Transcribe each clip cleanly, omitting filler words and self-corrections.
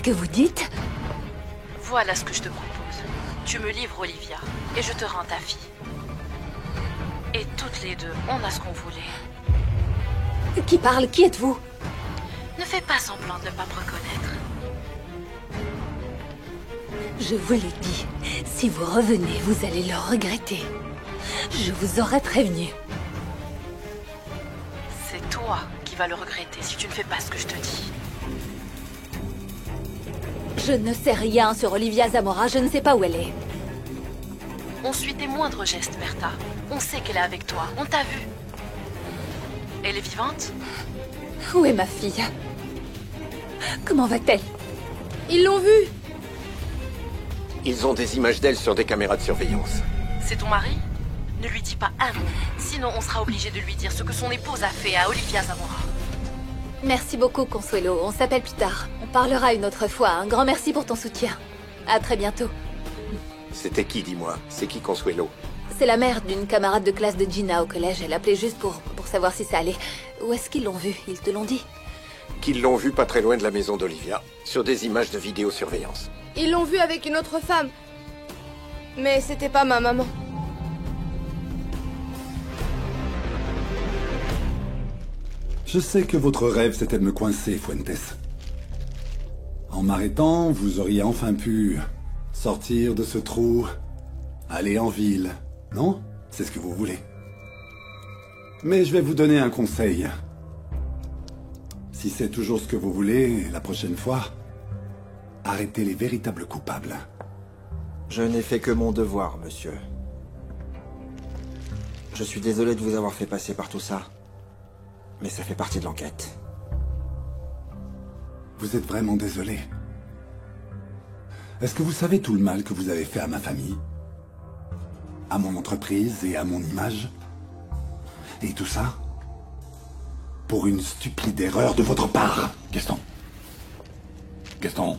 Qu'est-ce que vous dites? Voilà ce que je te propose. Tu me livres Olivia, et je te rends ta fille. Et toutes les deux, on a ce qu'on voulait. Qui parle? Qui êtes-vous? Ne fais pas semblant de ne pas me reconnaître. Je vous l'ai dit, si vous revenez, vous allez le regretter. Je vous aurais prévenu. C'est toi qui vas le regretter si tu ne fais pas ce que je te dis. Je ne sais rien sur Olivia Zamora, je ne sais pas où elle est. On suit tes moindres gestes, Bertha. On sait qu'elle est avec toi, on t'a vu. Elle est vivante? Où est ma fille? Comment va-t-elle? Ils l'ont vue. Ils ont des images d'elle sur des caméras de surveillance. C'est ton mari? Ne lui dis pas un mot, sinon on sera obligé de lui dire ce que son épouse a fait à Olivia Zamora. Merci beaucoup, Consuelo. On s'appelle plus tard. On parlera une autre fois. Un grand merci pour ton soutien. À très bientôt. C'était qui, dis-moi? C'est qui Consuelo? C'est la mère d'une camarade de classe de Gina au collège. Elle appelait juste pour savoir si ça allait. Où est-ce qu'ils l'ont vue? Ils te l'ont dit? Qu'ils l'ont vue pas très loin de la maison d'Olivia, sur des images de vidéosurveillance. Ils l'ont vue avec une autre femme. Mais c'était pas ma maman. Je sais que votre rêve, c'était de me coincer, Fuentes. En m'arrêtant, vous auriez enfin pu sortir de ce trou, aller en ville, non? C'est ce que vous voulez. Mais je vais vous donner un conseil. Si c'est toujours ce que vous voulez, la prochaine fois, arrêtez les véritables coupables. Je n'ai fait que mon devoir, monsieur. Je suis désolé de vous avoir fait passer par tout ça. Mais ça fait partie de l'enquête. Vous êtes vraiment désolé. Est-ce que vous savez tout le mal que vous avez fait à ma famille? À mon entreprise et à mon image? Et tout ça? Pour une stupide erreur de votre part. Gaston. Gaston.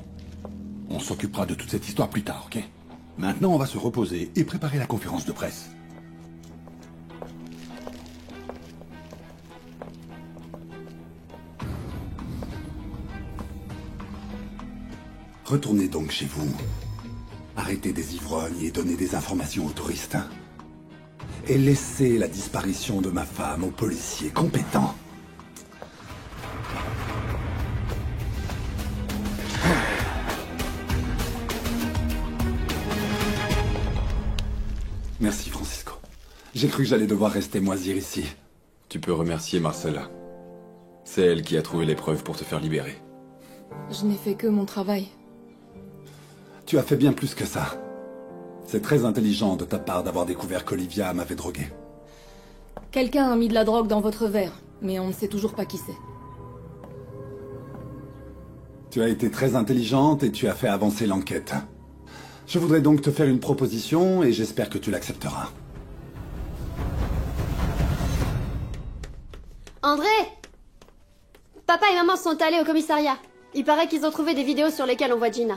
On s'occupera de toute cette histoire plus tard, ok? Maintenant, on va se reposer et préparer la conférence de presse. Retournez donc chez vous. Arrêtez des ivrognes et donnez des informations aux touristes. Et laissez la disparition de ma femme aux policiers compétents. Merci, Francisco. J'ai cru que j'allais devoir rester moisir ici. Tu peux remercier Marcella. C'est elle qui a trouvé les preuves pour te faire libérer. Je n'ai fait que mon travail. Tu as fait bien plus que ça. C'est très intelligent de ta part d'avoir découvert qu'Olivia m'avait drogué. Quelqu'un a mis de la drogue dans votre verre, mais on ne sait toujours pas qui c'est. Tu as été très intelligente et tu as fait avancer l'enquête. Je voudrais donc te faire une proposition et j'espère que tu l'accepteras. André! Papa et maman sont allés au commissariat. Il paraît qu'ils ont trouvé des vidéos sur lesquelles on voit Gina.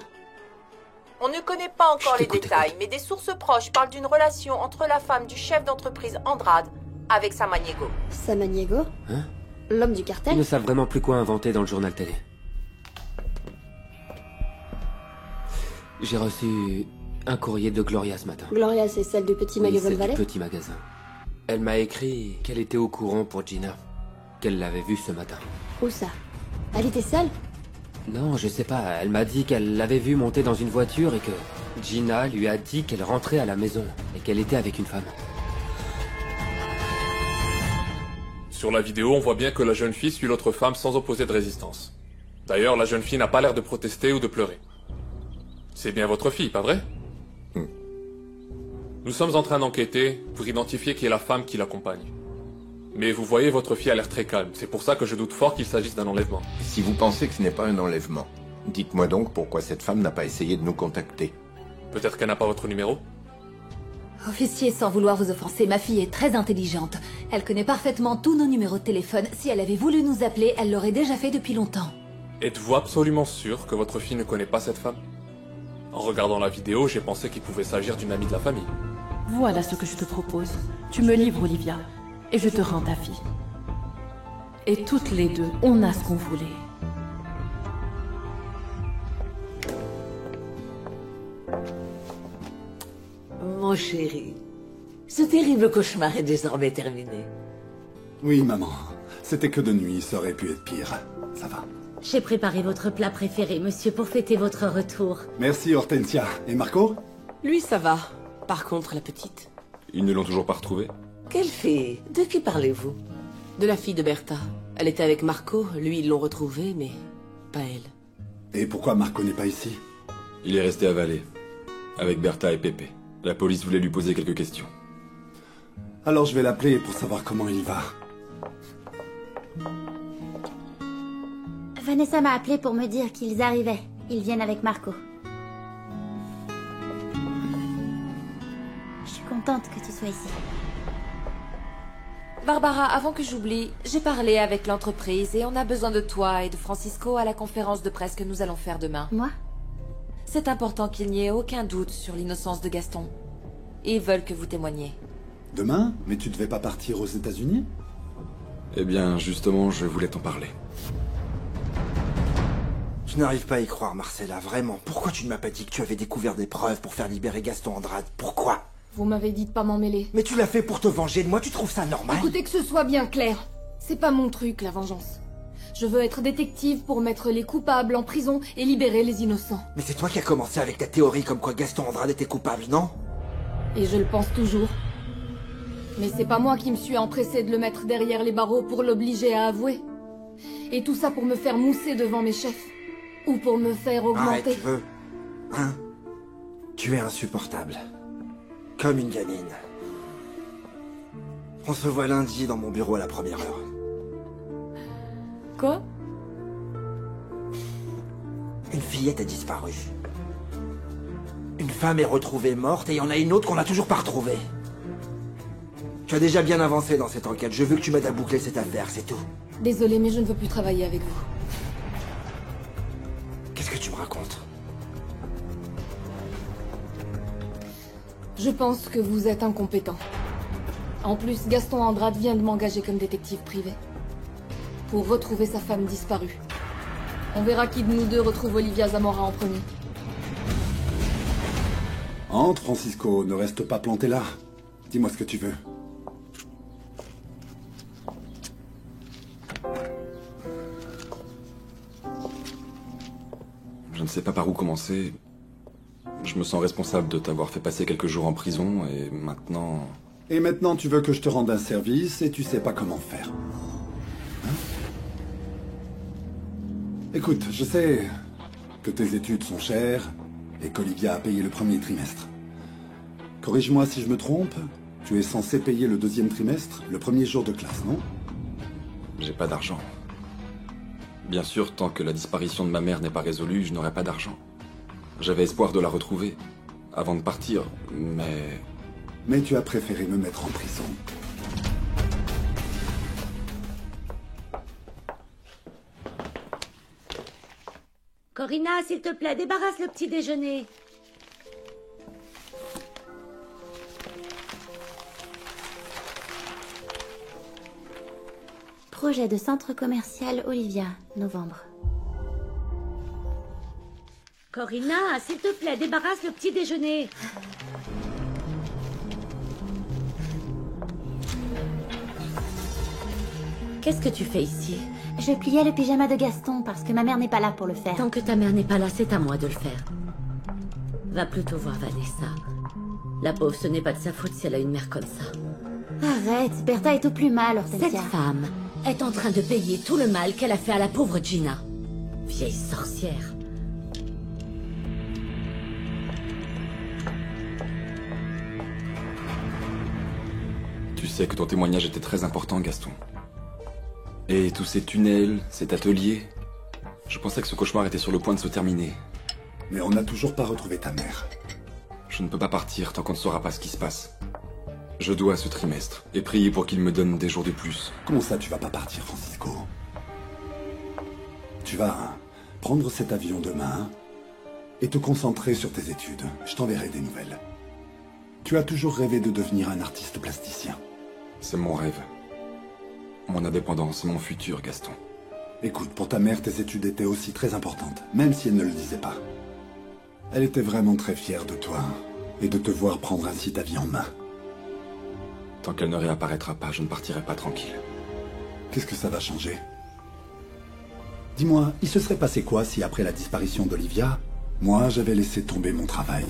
On ne connaît pas encore les détails, mais des sources proches parlent d'une relation entre la femme du chef d'entreprise Andrade avec Samaniego. Samaniego? Hein? L'homme du Ils cartel? ne savent vraiment plus quoi inventer dans le journal télé. J'ai reçu un courrier de Gloria ce matin. Gloria, c'est celle du petit magasin de celle Valais? du petit magasin. Elle m'a écrit qu'elle était au courant pour Gina. Qu'elle l'avait vue ce matin. Où ça? Elle était seule? Non, je sais pas. Elle m'a dit qu'elle l'avait vue monter dans une voiture et que Gina lui a dit qu'elle rentrait à la maison et qu'elle était avec une femme. Sur la vidéo, on voit bien que la jeune fille suit l'autre femme sans opposer de résistance. D'ailleurs, la jeune fille n'a pas l'air de protester ou de pleurer. C'est bien votre fille, pas vrai? Nous sommes en train d'enquêter pour identifier qui est la femme qui l'accompagne. Mais vous voyez, votre fille a l'air très calme. C'est pour ça que je doute fort qu'il s'agisse d'un enlèvement. Si vous pensez que ce n'est pas un enlèvement, dites-moi donc pourquoi cette femme n'a pas essayé de nous contacter. Peut-être qu'elle n'a pas votre numéro? Officier, sans vouloir vous offenser, ma fille est très intelligente. Elle connaît parfaitement tous nos numéros de téléphone. Si elle avait voulu nous appeler, elle l'aurait déjà fait depuis longtemps. Êtes-vous absolument sûr que votre fille ne connaît pas cette femme? En regardant la vidéo, j'ai pensé qu'il pouvait s'agir d'une amie de la famille. Voilà ce que je te propose. Tu me livres Olivia, et je te rends ta fille. Et toutes les deux, on a ce qu'on voulait. mon chéri. Ce terrible cauchemar est désormais terminé. Oui, maman. C'était que de nuit, ça aurait pu être pire. Ça va. J'ai préparé votre plat préféré, monsieur, pour fêter votre retour. Merci, Hortensia. Et Marco? Lui, ça va. Par contre, la petite... Ils ne l'ont toujours pas retrouvée? Quelle fille? De qui parlez-vous? De la fille de Bertha. Elle était avec Marco, lui, ils l'ont retrouvée, mais pas elle. Et pourquoi Marco n'est pas ici? Il est resté à Valais, avec Bertha et Pepe. La police voulait lui poser quelques questions. Alors je vais l'appeler pour savoir comment il va. Vanessa m'a appelé pour me dire qu'ils arrivaient. Ils viennent avec Marco. Je suis contente que tu sois ici. Barbara, avant que j'oublie, j'ai parlé avec l'entreprise et on a besoin de toi et de Francisco à la conférence de presse que nous allons faire demain. Moi? C'est important qu'il n'y ait aucun doute sur l'innocence de Gaston. Ils veulent que vous témoigniez. Demain? Mais tu devais pas partir aux États-Unis? Eh bien, justement, je voulais t'en parler. Je n'arrive pas à y croire, Marcella, vraiment. Pourquoi tu ne m'as pas dit que tu avais découvert des preuves pour faire libérer Gaston Andrade? Pourquoi? Vous m'avez dit de pas m'en mêler. Mais tu l'as fait pour te venger de moi, tu trouves ça normal? Écoutez, que ce soit bien clair. C'est pas mon truc, la vengeance. Je veux être détective pour mettre les coupables en prison et libérer les innocents. Mais c'est toi qui as commencé avec ta théorie comme quoi Gaston Andrade était coupable, non? Et je le pense toujours. Mais c'est pas moi qui me suis empressée de le mettre derrière les barreaux pour l'obliger à avouer. Et tout ça pour me faire mousser devant mes chefs. Ou pour me faire augmenter. Arrête, tu veux? Hein? Tu es insupportable. Comme une gamine. On se voit lundi dans mon bureau à la première heure. Quoi? Une fillette a disparu. Une femme est retrouvée morte et il y en a une autre qu'on n'a toujours pas retrouvée. Tu as déjà bien avancé dans cette enquête. Je veux que tu m'aides à boucler cette affaire, c'est tout. Désolée, mais je ne veux plus travailler avec vous. Qu'est-ce que tu me racontes? Je pense que vous êtes incompétent. En plus, Gaston Andrade vient de m'engager comme détective privé. Pour retrouver sa femme disparue. On verra qui de nous deux retrouve Olivia Zamora en premier. Entre, Francisco, ne reste pas planté là. Dis-moi ce que tu veux. Je ne sais pas par où commencer. Je me sens responsable de t'avoir fait passer quelques jours en prison et maintenant... Et maintenant tu veux que je te rende un service et tu sais pas comment faire. Hein? Écoute, je sais que tes études sont chères et qu'Olivia a payé le premier trimestre. Corrige-moi si je me trompe, tu es censé payer le deuxième trimestre, le premier jour de classe, non? J'ai pas d'argent. Bien sûr, tant que la disparition de ma mère n'est pas résolue, je n'aurai pas d'argent. J'avais espoir de la retrouver, avant de partir, mais... Mais tu as préféré me mettre en prison. Corina, s'il te plaît, débarrasse le petit déjeuner. Projet de centre commercial Olivia, novembre. Corina, s'il te plaît, débarrasse le petit déjeuner. Qu'est-ce que tu fais ici? Je pliais le pyjama de Gaston parce que ma mère n'est pas là pour le faire. Tant que ta mère n'est pas là, c'est à moi de le faire. Va plutôt voir Vanessa. La pauvre, ce n'est pas de sa faute si elle a une mère comme ça. Arrête, Bertha est au plus mal, Hortensia. Cette femme est en train de payer tout le mal qu'elle a fait à la pauvre Gina. Vieille sorcière. Tu sais que ton témoignage était très important, Gaston. Et tous ces tunnels, cet atelier... Je pensais que ce cauchemar était sur le point de se terminer. Mais on n'a toujours pas retrouvé ta mère. Je ne peux pas partir tant qu'on ne saura pas ce qui se passe. Je dois ce trimestre, et prier pour qu'il me donne des jours de plus. Comment ça, tu vas pas partir, Francisco? Tu vas prendre cet avion demain et te concentrer sur tes études. Je t'enverrai des nouvelles. Tu as toujours rêvé de devenir un artiste plasticien. C'est mon rêve. Mon indépendance, mon futur, Gaston. Écoute, pour ta mère, tes études étaient aussi très importantes, même si elle ne le disait pas. Elle était vraiment très fière de toi. et de te voir prendre ainsi ta vie en main. Tant qu'elle ne réapparaîtra pas, je ne partirai pas tranquille. Qu'est-ce que ça va changer? Dis-moi, il se serait passé quoi si après la disparition d'Olivia, moi j'avais laissé tomber mon travail?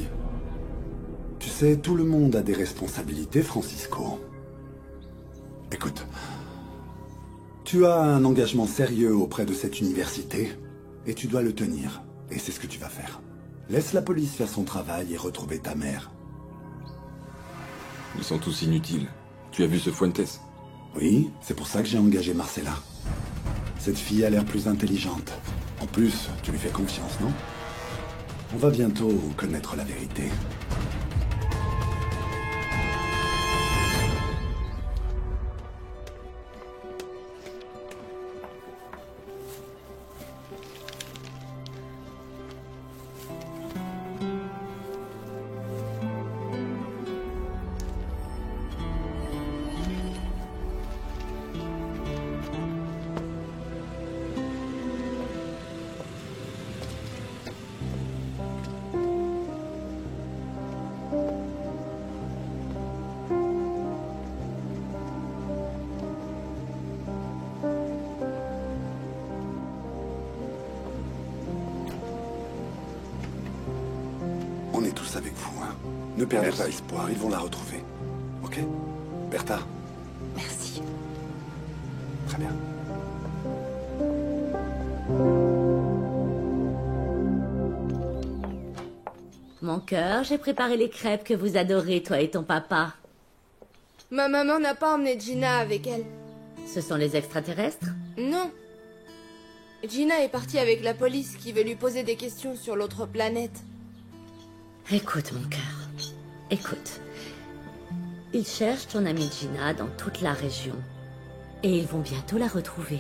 Tu sais, tout le monde a des responsabilités, Francisco. Écoute, tu as un engagement sérieux auprès de cette université, et tu dois le tenir. Et c'est ce que tu vas faire. Laisse la police faire son travail et retrouver ta mère. Ils sont tous inutiles. Tu as vu ce Fuentes? Oui, c'est pour ça que j'ai engagé Marcella. Cette fille a l'air plus intelligente. En plus, tu lui fais confiance, non? On va bientôt connaître la vérité. On est tous avec vous, hein. Ne perdez pas espoir, ils vont la retrouver. Ok? Bertha? Merci. Très bien. Mon cœur, j'ai préparé les crêpes que vous adorez, toi et ton papa. Ma maman n'a pas emmené Gina avec elle. Ce sont les extraterrestres? Non. Gina est partie avec la police qui veut lui poser des questions sur l'autre planète. Écoute, mon cœur. Écoute. Ils cherchent ton amie Gina dans toute la région. Et ils vont bientôt la retrouver.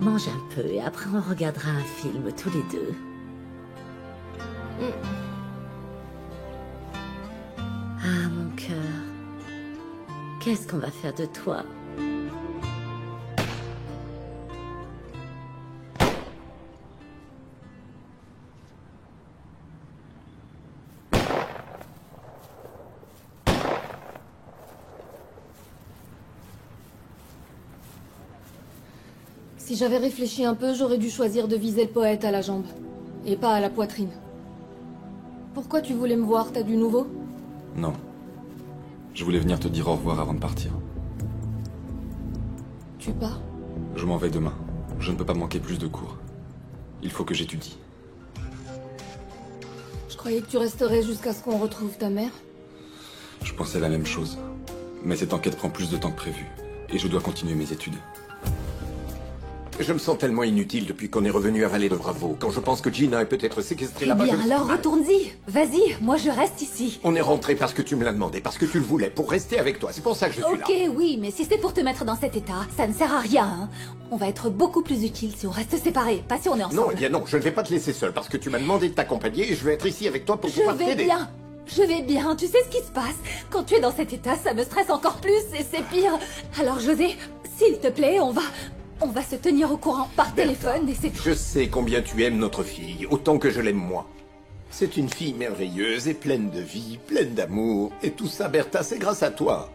Mange un peu et après on regardera un film tous les deux. Ah, mon cœur. Qu'est-ce qu'on va faire de toi? Si j'avais réfléchi un peu, j'aurais dû choisir de viser le poète à la jambe. Et pas à la poitrine. Pourquoi tu voulais me voir? T'as du nouveau? Non. Je voulais venir te dire au revoir avant de partir. Tu pars? Je m'en vais demain. Je ne peux pas manquer plus de cours. Il faut que j'étudie. Je croyais que tu resterais jusqu'à ce qu'on retrouve ta mère. Je pensais la même chose. Mais cette enquête prend plus de temps que prévu. Et je dois continuer mes études. Je me sens tellement inutile depuis qu'on est revenu à Vallée de Bravo. Quand je pense que Gina est peut-être séquestrée Eh là-bas... bien, alors retourne-y. Vas-y, moi je reste ici. On est rentré parce que tu me l'as demandé, parce que tu le voulais, pour rester avec toi. C'est pour ça que je suis là. Ok, oui, mais si c'est pour te mettre dans cet état, ça ne sert à rien. Hein. On va être beaucoup plus utile si on reste séparés, pas si on est ensemble. Non, eh bien non, je ne vais pas te laisser seul, parce que tu m'as demandé de t'accompagner et je vais être ici avec toi pour pouvoir Je vais t'aider. bien. Je vais bien, tu sais ce qui se passe. Quand tu es dans cet état, ça me stresse encore plus et c'est pire. Alors José, s'il te plaît, on va se tenir au courant par téléphone et c'est tout. Je sais combien tu aimes notre fille, autant que je l'aime moi. C'est une fille merveilleuse et pleine de vie, pleine d'amour. Et tout ça, Bertha, c'est grâce à toi.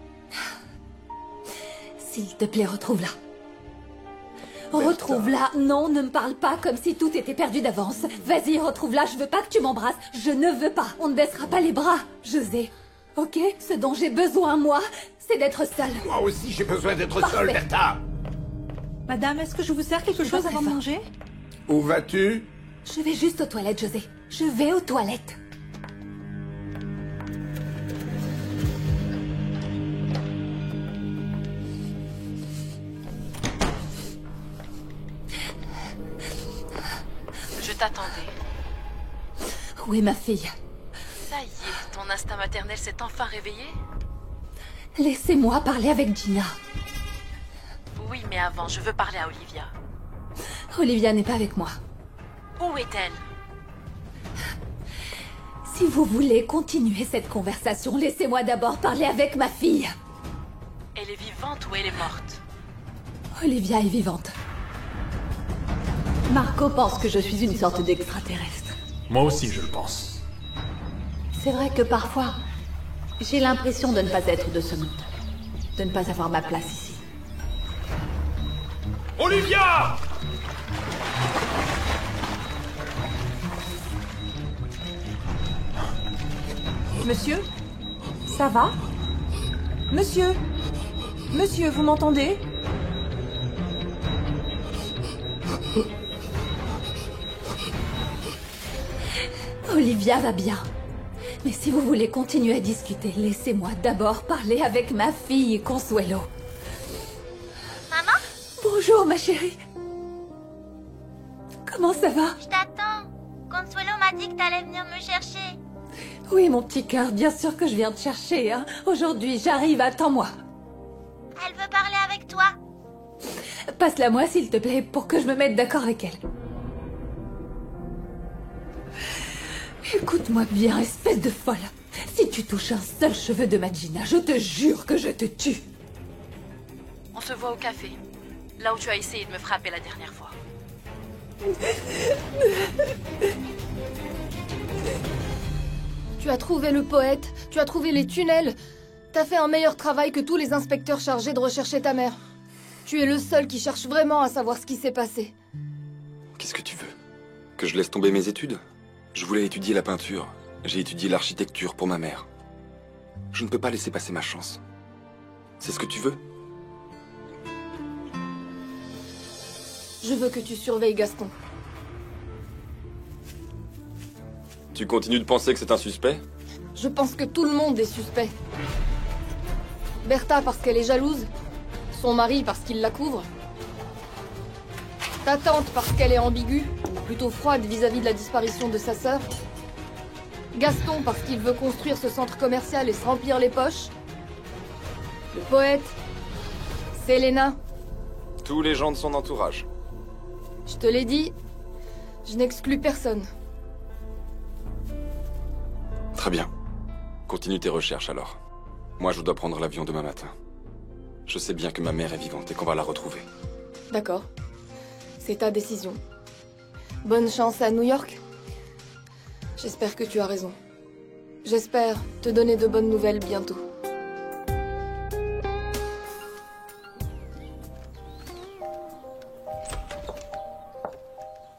S'il te plaît, retrouve-la. Retrouve-la. Non, ne me parle pas comme si tout était perdu d'avance. Vas-y, retrouve-la. Je veux pas que tu m'embrasses. Je ne veux pas. On ne baissera pas les bras, José. Ok? Ce dont j'ai besoin, moi, c'est d'être seule. Moi aussi, j'ai besoin d'être Parfait. seule, Bertha. Madame, est-ce que je vous sers quelque chose avant de manger? Où vas-tu? Je vais juste aux toilettes, José. Je vais aux toilettes. Je t'attendais. Où est ma fille? Ça y est, ton instinct maternel s'est enfin réveillé? Laissez-moi parler avec Gina. Oui, mais avant, je veux parler à Olivia. Olivia n'est pas avec moi. Où est-elle? Si vous voulez continuer cette conversation, laissez-moi d'abord parler avec ma fille. Elle est vivante ou elle est morte? Olivia est vivante. Marco pense que je suis une sorte d'extraterrestre. Moi aussi, je le pense. C'est vrai que parfois, j'ai l'impression de ne pas être de ce monde. De ne pas avoir ma place ici. Olivia! Monsieur? Ça va? Monsieur? Monsieur, vous m'entendez? Olivia va bien. Mais si vous voulez continuer à discuter, laissez-moi d'abord parler avec ma fille, Consuelo. Maman? Bonjour, ma chérie. Comment ça va? Je t'attends. Consuelo m'a dit que t'allais venir me chercher. Oui, mon petit cœur, bien sûr que je viens te chercher. Hein. Aujourd'hui, j'arrive, attends-moi. Elle veut parler avec toi. Passe-la-moi, s'il te plaît, pour que je me mette d'accord avec elle. Écoute-moi bien, espèce de folle. Si tu touches un seul cheveu de ma Gina, je te jure que je te tue. On se voit au café. Là où tu as essayé de me frapper la dernière fois. Tu as trouvé le poète, tu as trouvé les tunnels. T'as fait un meilleur travail que tous les inspecteurs chargés de rechercher ta mère. Tu es le seul qui cherche vraiment à savoir ce qui s'est passé. Qu'est-ce que tu veux? Que je laisse tomber mes études? Je voulais étudier la peinture. J'ai étudié l'architecture pour ma mère. Je ne peux pas laisser passer ma chance. C'est ce que tu veux? Je veux que tu surveilles Gaston. Tu continues de penser que c'est un suspect? Je pense que tout le monde est suspect. Bertha parce qu'elle est jalouse. Son mari parce qu'il la couvre. Ta tante parce qu'elle est ambiguë, ou plutôt froide vis-à-vis de la disparition de sa sœur. Gaston parce qu'il veut construire ce centre commercial et se remplir les poches. Le poète, Selena. Tous les gens de son entourage. Je te l'ai dit, je n'exclus personne. Très bien. Continue tes recherches alors. Moi, je dois prendre l'avion demain matin. Je sais bien que ma mère est vivante et qu'on va la retrouver. D'accord. C'est ta décision. Bonne chance à New York. J'espère que tu as raison. J'espère te donner de bonnes nouvelles bientôt.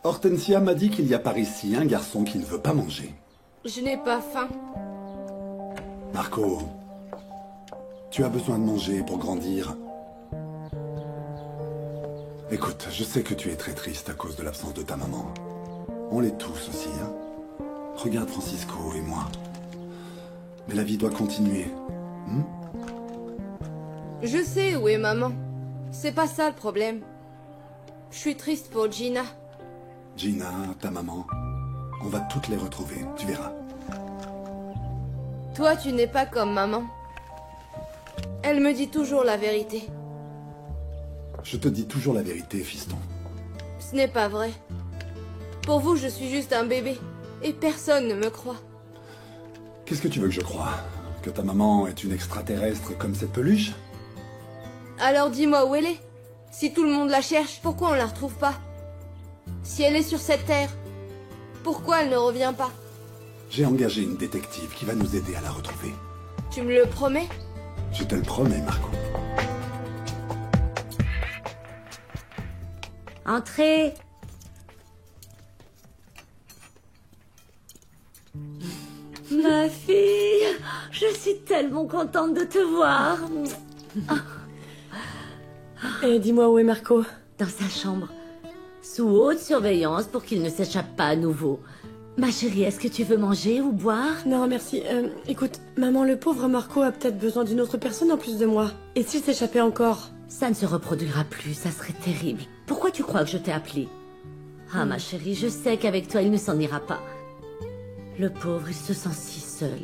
Hortensia m'a dit qu'il y a par ici un garçon qui ne veut pas manger. Je n'ai pas faim. Marco, tu as besoin de manger pour grandir. Écoute, je sais que tu es très triste à cause de l'absence de ta maman. On l'est tous aussi, hein. Regarde Francisco et moi. Mais la vie doit continuer. Je sais où est maman. C'est pas ça le problème. Je suis triste pour Gina. Gina, ta maman, on va toutes les retrouver, tu verras. Toi, tu n'es pas comme maman. Elle me dit toujours la vérité. Je te dis toujours la vérité, fiston. Ce n'est pas vrai. Pour vous, je suis juste un bébé. Et personne ne me croit. Qu'est-ce que tu veux que je croie? Que ta maman est une extraterrestre comme cette peluche? Alors dis-moi où elle est. Si tout le monde la cherche, pourquoi on la retrouve pas? Si elle est sur cette terre, pourquoi elle ne revient pas? J'ai engagé une détective qui va nous aider à la retrouver. Tu me le promets? Je te le promets, Marco. Entrez. Ma fille, je suis tellement contente de te voir. Et dis-moi où est Marco? Dans sa chambre, sous haute surveillance pour qu'il ne s'échappe pas à nouveau. Ma chérie, est-ce que tu veux manger ou boire? Non, merci. Écoute, maman, le pauvre Marco a peut-être besoin d'une autre personne en plus de moi. Et s'il s'échappait encore? Ça ne se reproduira plus, ça serait terrible. Pourquoi tu crois que je t'ai appelée? Ah, ma chérie, je sais qu'avec toi, il ne s'en ira pas. Le pauvre, il se sent si seul.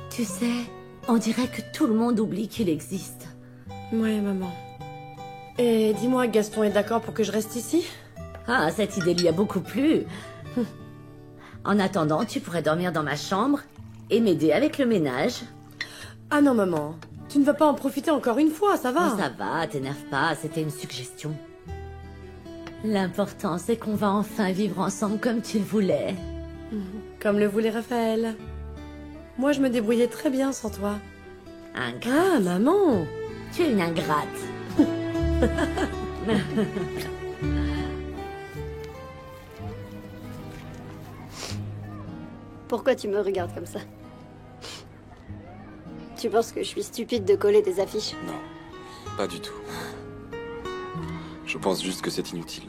Tu sais, on dirait que tout le monde oublie qu'il existe. Ouais, maman. Et dis-moi, Gaston est d'accord pour que je reste ici? Ah, cette idée lui a beaucoup plu. En attendant, tu pourrais dormir dans ma chambre et m'aider avec le ménage. Ah non, maman. Tu ne vas pas en profiter encore une fois, ça va? Oh, ça va, t'énerve pas, c'était une suggestion. L'important, c'est qu'on va enfin vivre ensemble comme tu le voulais. Comme le voulait Raphaël. Moi, je me débrouillais très bien sans toi. Ingrate. Ah, maman! Tu es une ingrate. Pourquoi tu me regardes comme ça? Tu penses que je suis stupide de coller des affiches? Non, pas du tout. Je pense juste que c'est inutile.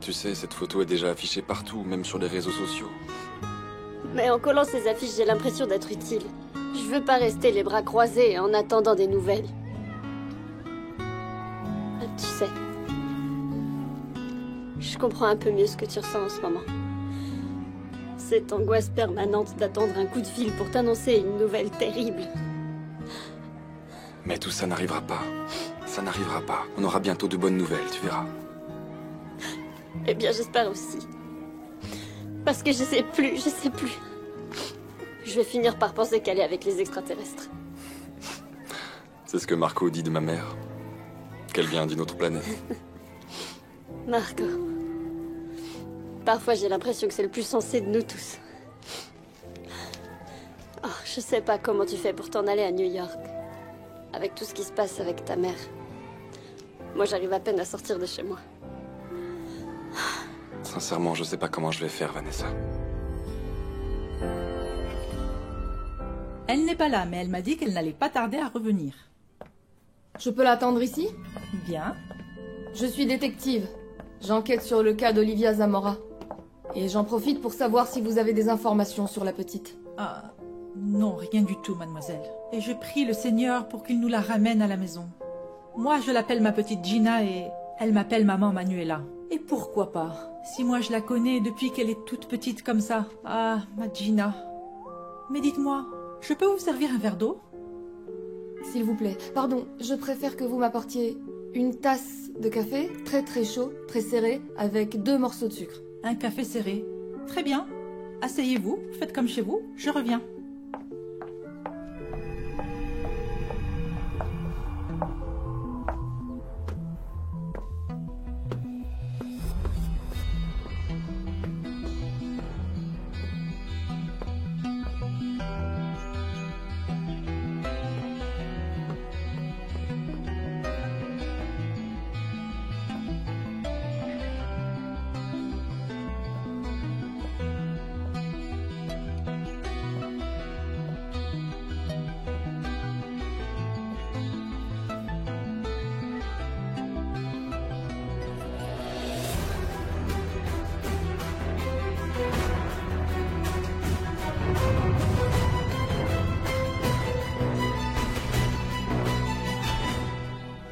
Tu sais, cette photo est déjà affichée partout, même sur les réseaux sociaux. Mais en collant ces affiches, j'ai l'impression d'être utile. Je veux pas rester les bras croisés en attendant des nouvelles. Tu sais, je comprends un peu mieux ce que tu ressens en ce moment. Cette angoisse permanente d'attendre un coup de fil pour t'annoncer une nouvelle terrible. Mais tout ça n'arrivera pas. Ça n'arrivera pas. On aura bientôt de bonnes nouvelles, tu verras. Eh bien, j'espère aussi. Parce que je sais plus. Je vais finir par penser qu'elle est avec les extraterrestres. C'est ce que Marco dit de ma mère. Qu'elle vient d'une autre planète. Marco. Parfois, j'ai l'impression que c'est le plus sensé de nous tous. Oh, je sais pas comment tu fais pour t'en aller à New York. Avec tout ce qui se passe avec ta mère. Moi, j'arrive à peine à sortir de chez moi. Sincèrement, je sais pas comment je vais faire, Vanessa. Elle n'est pas là, mais elle m'a dit qu'elle n'allait pas tarder à revenir. Je peux l'attendre ici? Bien. Je suis détective. J'enquête sur le cas d'Olivia Zamora. Et j'en profite pour savoir si vous avez des informations sur la petite. Ah, non, rien du tout, mademoiselle. Et je prie le Seigneur pour qu'il nous la ramène à la maison. Moi, je l'appelle ma petite Gina et elle m'appelle maman Manuela. Et pourquoi pas? Si moi je la connais depuis qu'elle est toute petite comme ça. Ah, ma Gina. Mais dites-moi, je peux vous servir un verre d'eau? S'il vous plaît. Pardon, je préfère que vous m'apportiez une tasse de café, très très chaud, très serré, avec 2 morceaux de sucre. Un café serré. Très bien. Asseyez-vous, faites comme chez vous, je reviens.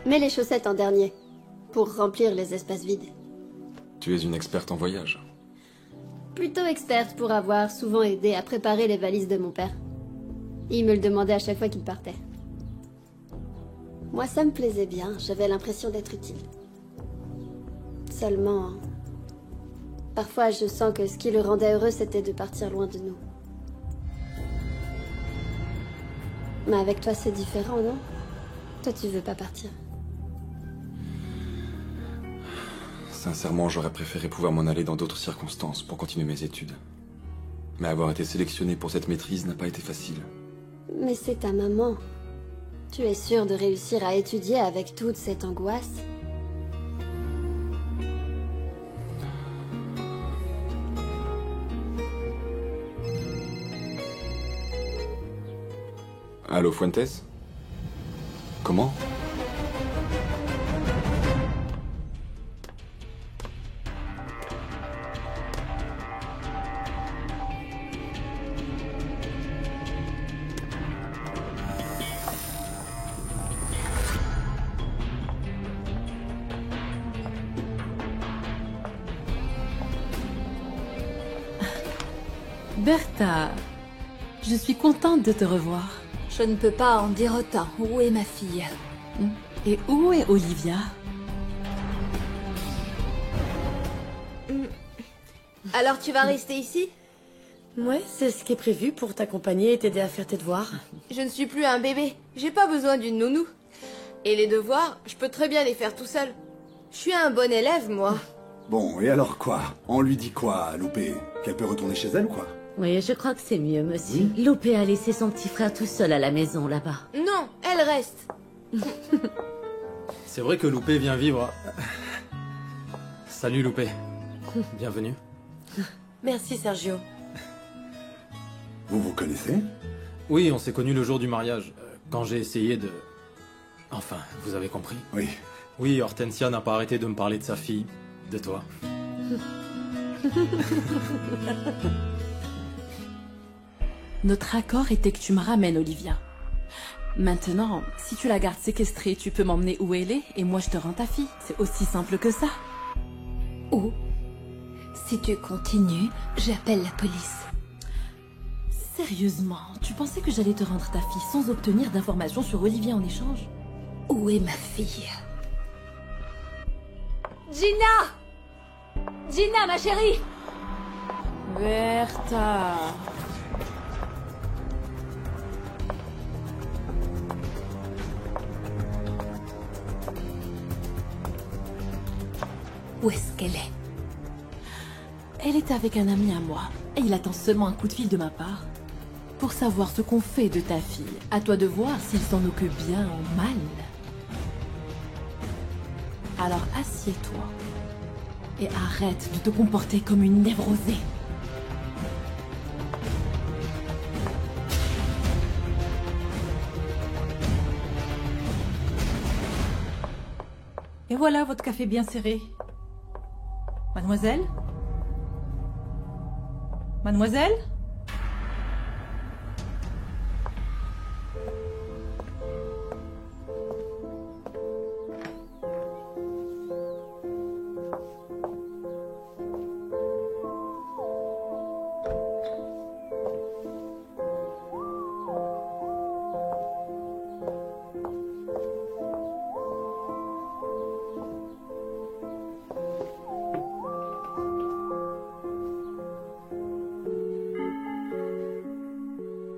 Mets les chaussettes en dernier, pour remplir les espaces vides. Tu es une experte en voyage. Plutôt experte pour avoir souvent aidé à préparer les valises de mon père. Il me le demandait à chaque fois qu'il partait. Moi, ça me plaisait bien, j'avais l'impression d'être utile. Seulement, parfois je sens que ce qui le rendait heureux, c'était de partir loin de nous. Mais avec toi, c'est différent, non? Toi, tu veux pas partir. Sincèrement, j'aurais préféré pouvoir m'en aller dans d'autres circonstances pour continuer mes études. Mais avoir été sélectionné pour cette maîtrise n'a pas été facile. Mais c'est ta maman. Tu es sûre de réussir à étudier avec toute cette angoisse? Allô, Fuentes? Comment? Bertha, je suis contente de te revoir. Je ne peux pas en dire autant. Où est ma fille? Et où est Olivia? Alors tu vas rester ici? Ouais, c'est ce qui est prévu pour t'accompagner et t'aider à faire tes devoirs. Je ne suis plus un bébé. J'ai pas besoin d'une nounou. Et les devoirs, je peux très bien les faire tout seul. Je suis un bon élève, moi. Bon, et alors quoi? On lui dit quoi, Loupé? Qu'elle peut retourner chez elle ou quoi? Oui, je crois que c'est mieux, monsieur. Oui. Loupé a laissé son petit frère tout seul à la maison, là-bas. Non, elle reste. C'est vrai que Loupé vient vivre... Salut Loupé. Bienvenue. Merci Sergio. Vous vous connaissez? Oui, on s'est connus le jour du mariage. Quand j'ai essayé de... Enfin, vous avez compris. Oui. Oui, Hortensia n'a pas arrêté de me parler de sa fille, de toi. Notre accord était que tu me ramènes Olivia. Maintenant, si tu la gardes séquestrée, tu peux m'emmener où elle est et moi je te rends ta fille. C'est aussi simple que ça. Ou, si tu continues, j'appelle la police. Sérieusement, tu pensais que j'allais te rendre ta fille sans obtenir d'informations sur Olivia en échange? Où est ma fille? Gina! Gina, ma chérie! Bertha... Où est-ce qu'elle est? Elle est avec un ami à moi, et il attend seulement un coup de fil de ma part. Pour savoir ce qu'on fait de ta fille, à toi de voir s'il s'en occupe bien ou mal. Alors assieds-toi, et arrête de te comporter comme une névrosée. Et voilà votre café bien serré. Mademoiselle? Mademoiselle?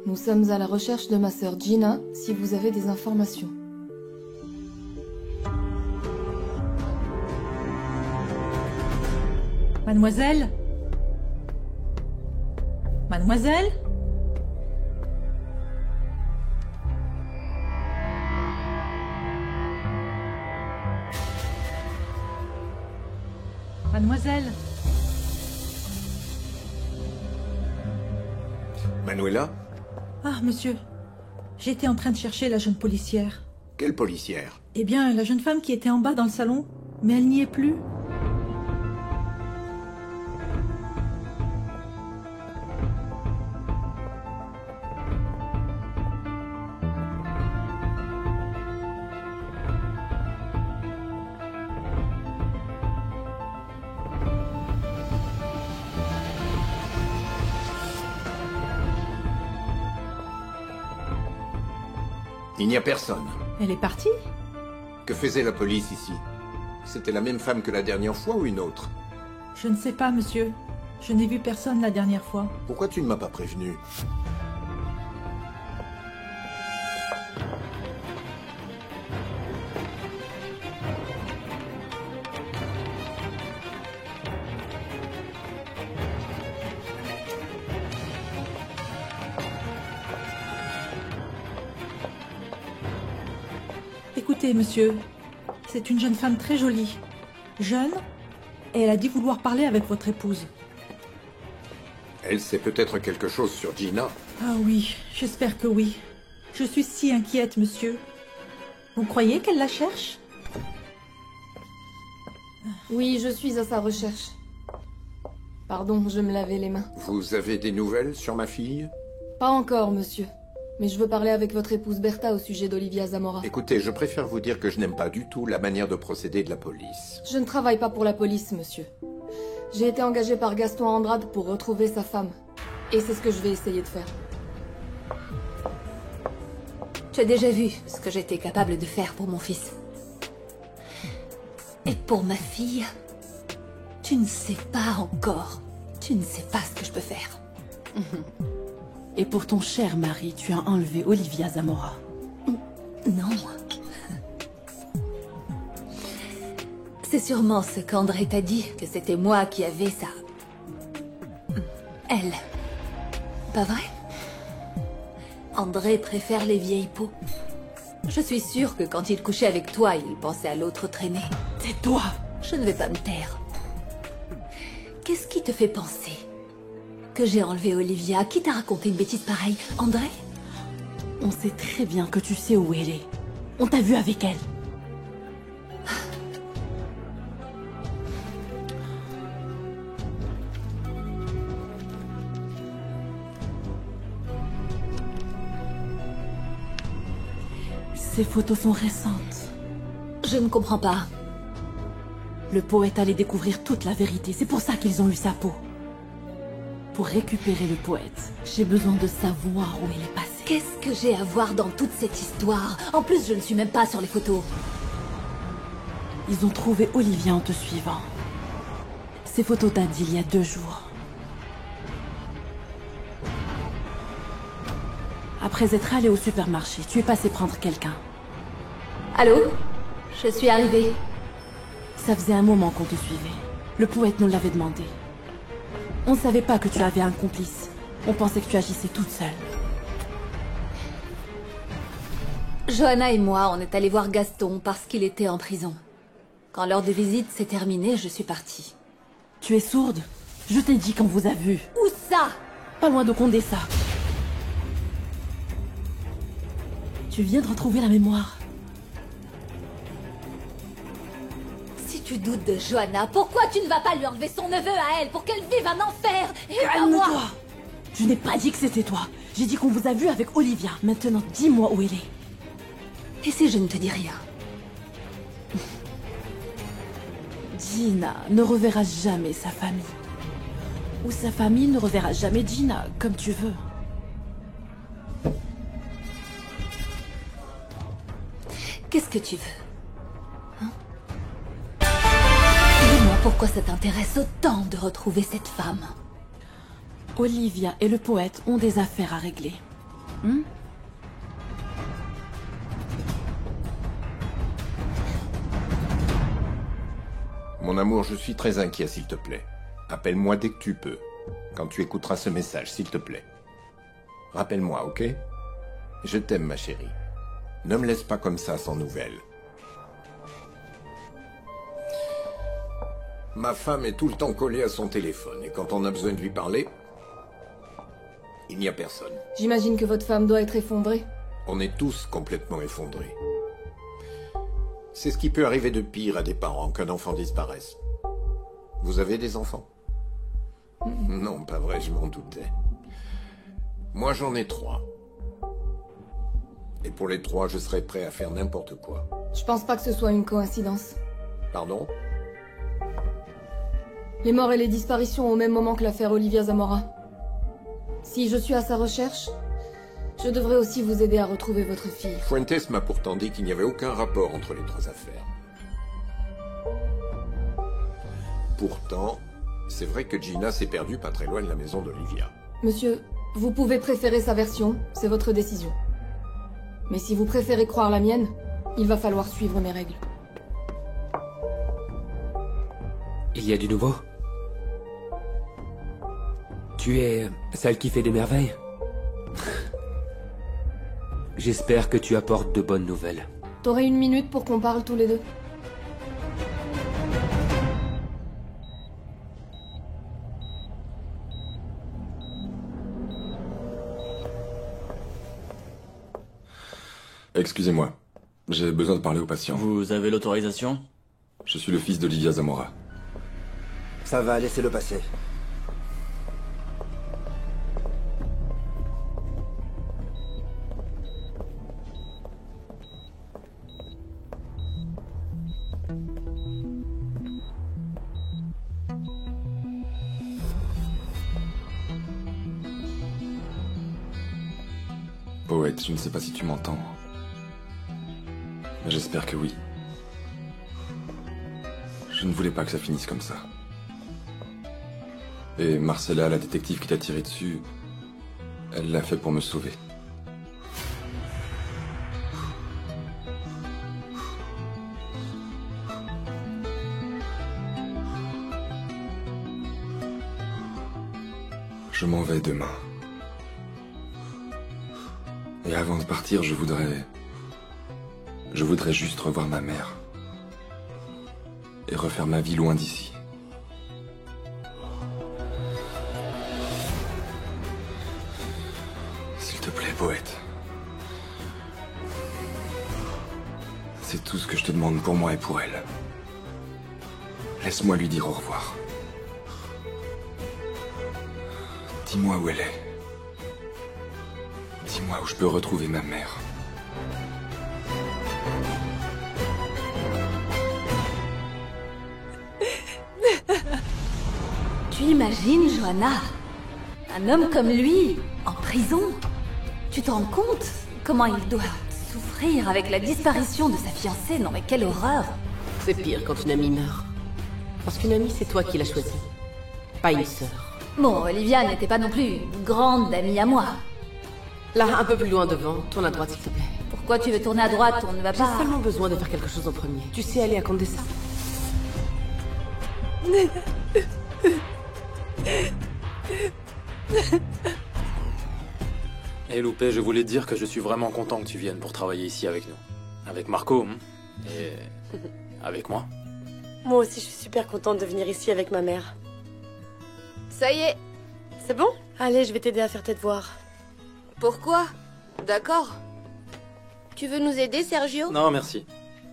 Nous sommes à la recherche de ma sœur Gina, si vous avez des informations. Mademoiselle? Mademoiselle? Mademoiselle? Manuela? Ah, monsieur. J'étais en train de chercher la jeune policière. Quelle policière? Eh bien, la jeune femme qui était en bas dans le salon. Mais elle n'y est plus. Il n'y a personne. Elle est partie? Que faisait la police ici? C'était la même femme que la dernière fois ou une autre? Je ne sais pas, monsieur. Je n'ai vu personne la dernière fois. Pourquoi tu ne m'as pas prévenu? Écoutez, monsieur, c'est une jeune femme très jolie. Jeune, et elle a dit vouloir parler avec votre épouse. Elle sait peut-être quelque chose sur Gina. Ah oui, j'espère que oui. Je suis si inquiète, monsieur. Vous croyez qu'elle la cherche? Oui, je suis à sa recherche. Pardon, je me lavais les mains. Vous avez des nouvelles sur ma fille? Pas encore, monsieur. Mais je veux parler avec votre épouse Bertha au sujet d'Olivia Zamora. Écoutez, je préfère vous dire que je n'aime pas du tout la manière de procéder de la police. Je ne travaille pas pour la police, monsieur. J'ai été engagée par Gaston Andrade pour retrouver sa femme. Et c'est ce que je vais essayer de faire. Tu as déjà vu ce que j'étais capable de faire pour mon fils. Et pour ma fille, tu ne sais pas encore. Tu ne sais pas ce que je peux faire. Et pour ton cher mari, tu as enlevé Olivia Zamora. Non. C'est sûrement ce qu'André t'a dit, que c'était moi qui avais ça. Elle. pas vrai? André préfère les vieilles peaux. Je suis sûre que quand il couchait avec toi, il pensait à l'autre traînée. C'est toi! Je ne vais pas me taire. Qu'est-ce qui te fait penser que j'ai enlevé Olivia? Qui t'a raconté une bêtise pareille? André? On sait très bien que tu sais où elle est. On t'a vu avec elle. Ces photos sont récentes. Je ne comprends pas. Le poète allait découvrir toute la vérité. C'est pour ça qu'ils ont eu sa peau. Pour récupérer le poète, j'ai besoin de savoir où il est passé. Qu'est-ce que j'ai à voir dans toute cette histoire? En plus, je ne suis même pas sur les photos. Ils ont trouvé Olivia en te suivant. Ces photos datent d'il y a 2 jours. Après être allé au supermarché, tu es passé prendre quelqu'un. Allô? Je suis arrivée. Ça faisait un moment qu'on te suivait. Le poète nous l'avait demandé. On ne savait pas que tu avais un complice. On pensait que tu agissais toute seule. Johanna et moi, on est allés voir Gaston parce qu'il était en prison. Quand l'heure de visite s'est terminée, je suis partie. Tu es sourde? Je t'ai dit qu'on vous a vu. Où ça? Pas loin de Condessa. Tu viens de retrouver la mémoire. Si tu doutes de Johanna, pourquoi tu ne vas pas lui enlever son neveu à elle pour qu'elle vive un enfer? Et pas moi? Calme-toi! Je n'ai pas dit que c'était toi. J'ai dit qu'on vous a vu avec Olivia. Maintenant, dis-moi où elle est. Et si je ne te dis rien? Gina ne reverra jamais sa famille. Ou sa famille ne reverra jamais Gina, comme tu veux. Qu'est-ce que tu veux? Hein? Dis-moi pourquoi ça t'intéresse autant de retrouver cette femme. Olivia et le poète ont des affaires à régler. Mon amour, je suis très inquiet, s'il te plaît. Appelle-moi dès que tu peux. Quand tu écouteras ce message, s'il te plaît. Rappelle-moi, ok? Je t'aime, ma chérie. Ne me laisse pas comme ça, sans nouvelles. Ma femme est tout le temps collée à son téléphone, et quand on a besoin de lui parler, il n'y a personne. J'imagine que votre femme doit être effondrée. On est tous complètement effondrés. C'est ce qui peut arriver de pire à des parents qu'un enfant disparaisse. Vous avez des enfants? Non, pas vrai, je m'en doutais. Moi, j'en ai 3. Et pour les 3, je serais prêt à faire n'importe quoi. Je pense pas que ce soit une coïncidence. Pardon? Les morts et les disparitions au même moment que l'affaire Olivia Zamora. Si je suis à sa recherche, je devrais aussi vous aider à retrouver votre fille. Fuentes m'a pourtant dit qu'il n'y avait aucun rapport entre les 3 affaires. Pourtant, c'est vrai que Gina s'est perdue pas très loin de la maison d'Olivia. Monsieur, vous pouvez préférer sa version, c'est votre décision. Mais si vous préférez croire la mienne, il va falloir suivre mes règles. Il y a du nouveau? Tu es celle qui fait des merveilles? J'espère que tu apportes de bonnes nouvelles. T'aurais 1 minute pour qu'on parle tous les deux? Excusez-moi, j'ai besoin de parler au patient. Vous avez l'autorisation? Je suis le fils d'Olivia Zamora. Ça va, laissez-le passer. Poète, je ne sais pas si tu m'entends. Mais j'espère que oui. Je ne voulais pas que ça finisse comme ça. Et Marcella, la détective qui t'a tiré dessus, elle l'a fait pour me sauver. Je m'en vais demain. Et avant de partir, je voudrais juste revoir ma mère. Et refaire ma vie loin d'ici. S'il te plaît, poète. C'est tout ce que je te demande pour moi et pour elle. Laisse-moi lui dire au revoir. Dis-moi où elle est. Dis-moi où je peux retrouver ma mère. Tu imagines, Johanna? Un homme comme lui, en prison? Tu te rends compte comment il doit souffrir avec la disparition de sa fiancée? Non mais quelle horreur! C'est pire quand une amie meurt. Parce qu'une amie, c'est toi qui l'as choisie. Pas une sœur. Bon, Olivia n'était pas non plus une grande amie à moi. Là, un peu plus loin devant, tourne à droite s'il te plaît. Pourquoi tu veux tourner à droite? On ne va pas... J'ai seulement besoin de faire quelque chose en premier. Tu sais aller à Condessa? Hé Loupé, je voulais te dire que je suis vraiment content que tu viennes pour travailler ici avec nous. Avec Marco, et avec moi. Moi aussi, je suis super contente de venir ici avec ma mère. Ça y est. C'est bon? Allez, je vais t'aider à faire tes devoirs. Pourquoi? D'accord. Tu veux nous aider, Sergio? Non, merci.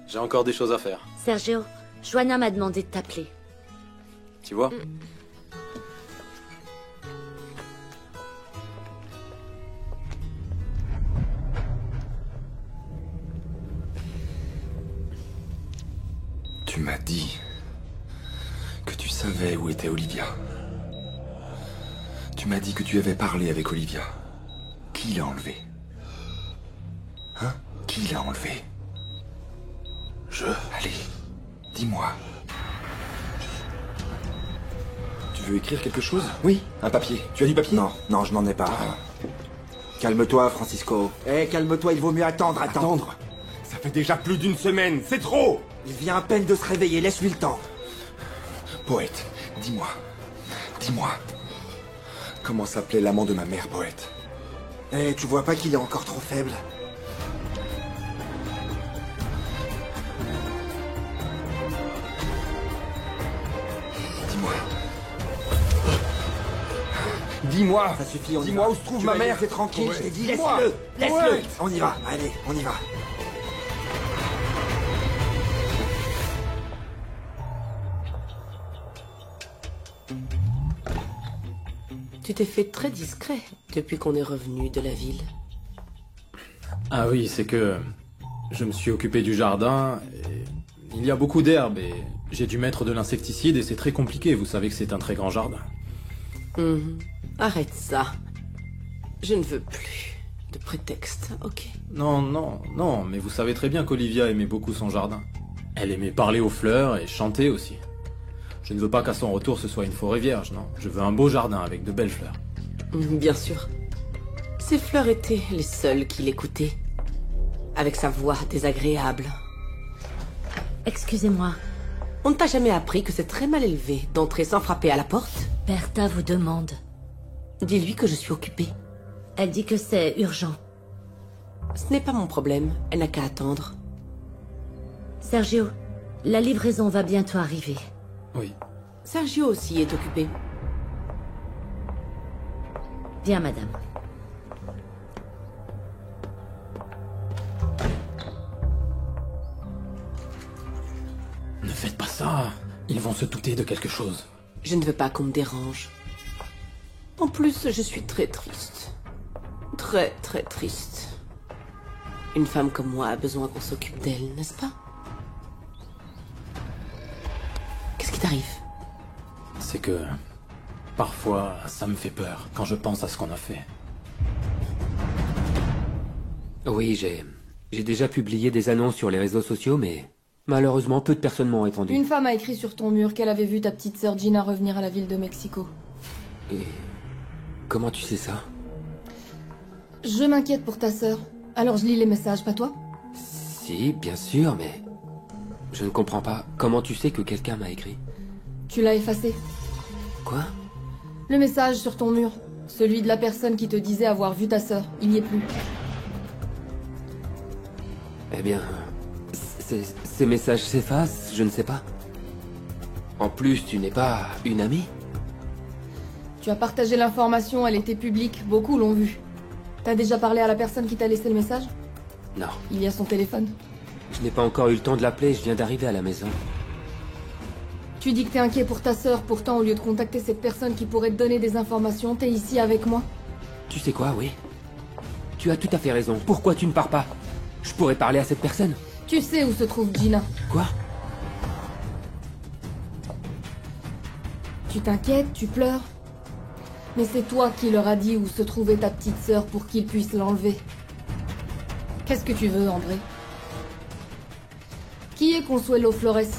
J'ai encore des choses à faire. Sergio, Johanna m'a demandé de t'appeler. Tu vois? Tu m'as dit que tu savais où était Olivia. Tu m'as dit que tu avais parlé avec Olivia. Qui l'a enlevée? Hein? Qui l'a enlevée? Allez, dis-moi. Tu veux écrire quelque chose? Oui. Un papier. Tu as du papier? Non, non, je n'en ai pas. Calme-toi, Francisco. Calme-toi, il vaut mieux attendre. Attendre? Ça fait déjà plus d'une semaine, c'est trop! Il vient à peine de se réveiller, laisse-lui le temps. Poète, dis-moi. Dis-moi. Comment s'appelait l'amant de ma mère, Poète? Tu vois pas qu'il est encore trop faible? Dis-moi. Dis-moi. Ça suffit, on y va. Dis-moi où se trouve Tu ma vas mère. laisser tranquille, Ouais. je t'ai dit, Dis-moi. laisse-le. Ouais. On y va, allez, on y va. Tu t'es fait très discret depuis qu'on est revenu de la ville. Ah oui, c'est que je me suis occupé du jardin et il y a beaucoup d'herbes et j'ai dû mettre de l'insecticide et c'est très compliqué, vous savez que c'est un très grand jardin. Arrête ça. Je ne veux plus de prétexte, ok? Non, mais vous savez très bien qu'Olivia aimait beaucoup son jardin. Elle aimait parler aux fleurs et chanter aussi. Je ne veux pas qu'à son retour ce soit une forêt vierge, non. Je veux un beau jardin avec de belles fleurs. Bien sûr. Ces fleurs étaient les seules qui l'écoutaient. Avec sa voix désagréable. Excusez-moi. On ne t'a jamais appris que c'est très mal élevé d'entrer sans frapper à la porte? Bertha vous demande. Dis-lui que je suis occupée. Elle dit que c'est urgent. Ce n'est pas mon problème. Elle n'a qu'à attendre. Sergio, la livraison va bientôt arriver. Oui. Sergio aussi est occupé. Bien, madame. Ne faites pas ça. Ils vont se douter de quelque chose. Je ne veux pas qu'on me dérange. En plus, je suis très triste. Très, très triste. Une femme comme moi a besoin qu'on s'occupe d'elle, n'est-ce pas? Qu'est-ce qui t'arrive? C'est que... parfois, ça me fait peur quand je pense à ce qu'on a fait. Oui, j'ai déjà publié des annonces sur les réseaux sociaux, mais malheureusement, peu de personnes m'ont répondu. Une femme a écrit sur ton mur qu'elle avait vu ta petite sœur Gina revenir à la ville de Mexico. Et comment tu sais ça? Je m'inquiète pour ta sœur. Alors je lis les messages, pas toi? Si, bien sûr, mais je ne comprends pas. Comment tu sais que quelqu'un m'a écrit? Tu l'as effacé. Quoi? Le message sur ton mur. Celui de la personne qui te disait avoir vu ta sœur. Il n'y est plus. Eh bien... Ces messages s'effacent, je ne sais pas. En plus, tu n'es pas une amie? Tu as partagé l'information, elle était publique, beaucoup l'ont vue. T'as déjà parlé à la personne qui t'a laissé le message? Non. Il y a son téléphone. Je n'ai pas encore eu le temps de l'appeler, je viens d'arriver à la maison. Tu dis que t'es inquiet pour ta sœur, pourtant au lieu de contacter cette personne qui pourrait te donner des informations, t'es ici avec moi? Tu sais quoi, oui? Tu as tout à fait raison. Pourquoi tu ne pars pas? Je pourrais parler à cette personne. Tu sais où se trouve Gina? Quoi? Tu t'inquiètes, tu pleures? Mais c'est toi qui leur as dit où se trouvait ta petite sœur pour qu'ils puissent l'enlever. Qu'est-ce que tu veux, André? Qui est Consuelo Flores?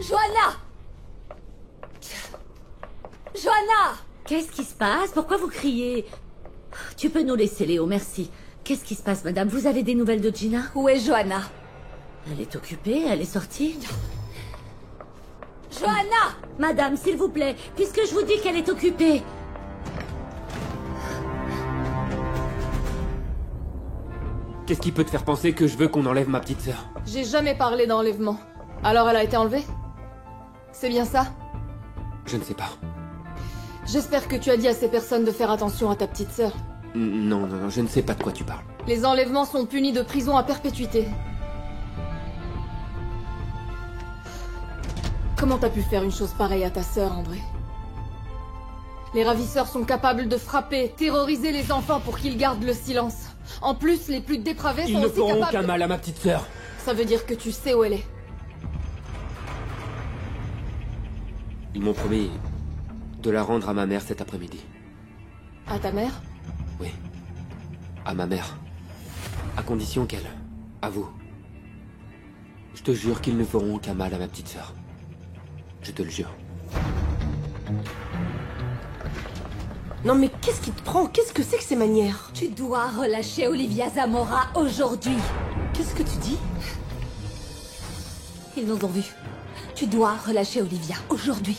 Johanna! Johanna! Qu'est-ce qui se passe? Pourquoi vous criez? Tu peux nous laisser, Léo, merci. Qu'est-ce qui se passe, madame? Vous avez des nouvelles de Gina? Où est Johanna? Elle est occupée, elle est sortie. Johanna! Madame, s'il vous plaît, puisque je vous dis qu'elle est occupée. Qu'est-ce qui peut te faire penser que je veux qu'on enlève ma petite sœur? J'ai jamais parlé d'enlèvement. Alors elle a été enlevée? C'est bien ça? Je ne sais pas. J'espère que tu as dit à ces personnes de faire attention à ta petite sœur. Non, je ne sais pas de quoi tu parles. Les enlèvements sont punis de prison à perpétuité. Comment t'as pu faire une chose pareille à ta sœur, André? Les ravisseurs sont capables de frapper, terroriser les enfants pour qu'ils gardent le silence. En plus, les plus dépravés sont aussi capables... Ils ne feront aucun mal à ma petite sœur. Ça veut dire que tu sais où elle est. Ils m'ont promis de la rendre à ma mère cet après-midi. À ta mère? Oui. À ma mère. À condition qu'elle avoue. Je te jure qu'ils ne feront aucun mal à ma petite sœur. Je te le jure. Non mais qu'est-ce qui te prend? Qu'est-ce que c'est que ces manières? Tu dois relâcher Olivia Zamora aujourd'hui. Qu'est-ce que tu dis? Ils nous ont vus. Tu dois relâcher Olivia aujourd'hui.